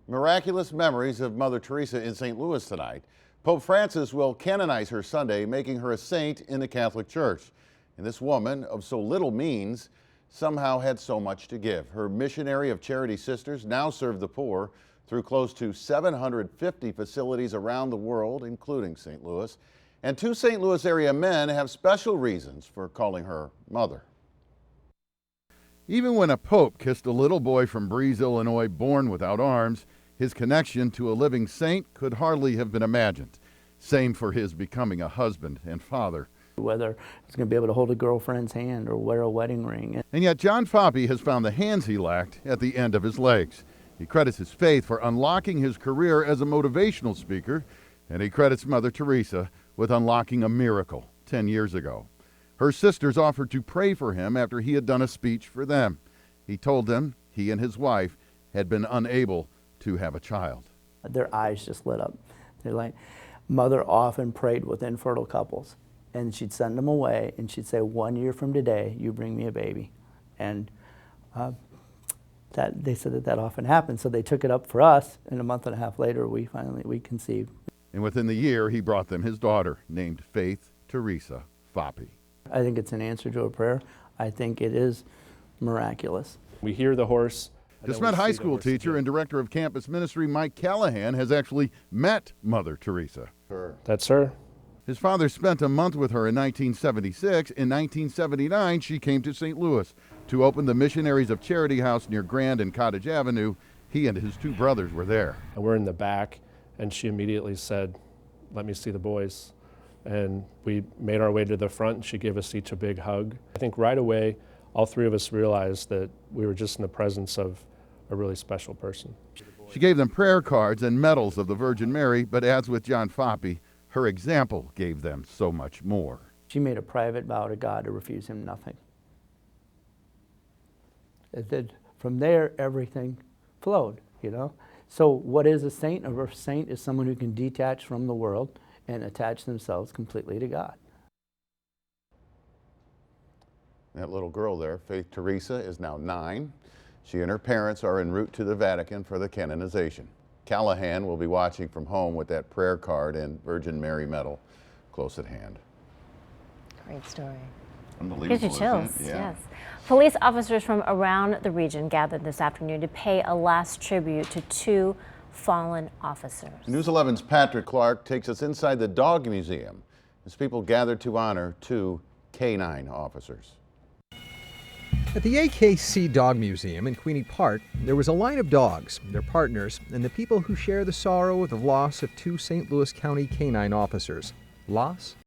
Miraculous memories of Mother Teresa in St. Louis tonight. Pope Francis will canonize her Sunday, making her a saint in the Catholic Church. And this woman of so little means somehow had so much to give. Her missionary of charity sisters now serve the poor through close to 750 facilities around the world, including St. Louis. And two St. Louis area men have special reasons for calling her mother. Even when a pope kissed a little boy from Breeze, Illinois, born without arms, his connection to a living saint could hardly have been imagined. Same for his becoming a husband and father. Whether he's going to be able to hold a girlfriend's hand or wear a wedding ring. And yet John Foppe has found the hands he lacked at the end of his legs. He credits his faith for unlocking his career as a motivational speaker, and he credits Mother Teresa with unlocking a miracle 10 years ago. Her sisters offered to pray for him after he had done a speech for them. He told them he and his wife had been unable to have a child. Their eyes just lit up. They're like, Mother often prayed with infertile couples, and she'd send them away, and she'd say, 1 year from today, you bring me a baby. And they said that often happened, so they took it up for us, and a month and a half later, we conceived. And within the year, he brought them his daughter, named Faith Teresa Foppe. I think it's an answer to a prayer. I think it is miraculous. We hear the horse. DeSmet High School teacher and director of campus ministry Mike Callahan has actually met Mother Teresa. That's her. His father spent a month with her in 1976. In 1979, she came to St. Louis to open the Missionaries of Charity House near Grand and Cottage Avenue. He and his two brothers were there. And we're in the back, and she immediately said, "Let me see the boys." And we made our way to the front, and she gave us each a big hug. I think right away, all three of us realized that we were just in the presence of a really special person. She gave them prayer cards and medals of the Virgin Mary, but as with John Foppe, her example gave them so much more. She made a private vow to God to refuse him nothing. From there, everything flowed, you know? So what is a saint? A saint is someone who can detach from the world and attach themselves completely to God. That little girl there, Faith Teresa, is now 9. She and her parents are en route to the Vatican for the canonization. Callahan will be watching from home with that prayer card and Virgin Mary medal close at hand. Great story. Unbelievable. Gives you chills, isn't it? Yeah. yes. Police officers from around the region gathered this afternoon to pay a last tribute to 2 fallen officers. News 11's Patrick Clark takes us inside the Dog Museum as people gathered to honor 2 canine officers. At the AKC Dog Museum in Queenie Park, there was a line of dogs, their partners, and the people who share the sorrow of the loss of 2 St. Louis County canine officers. Loss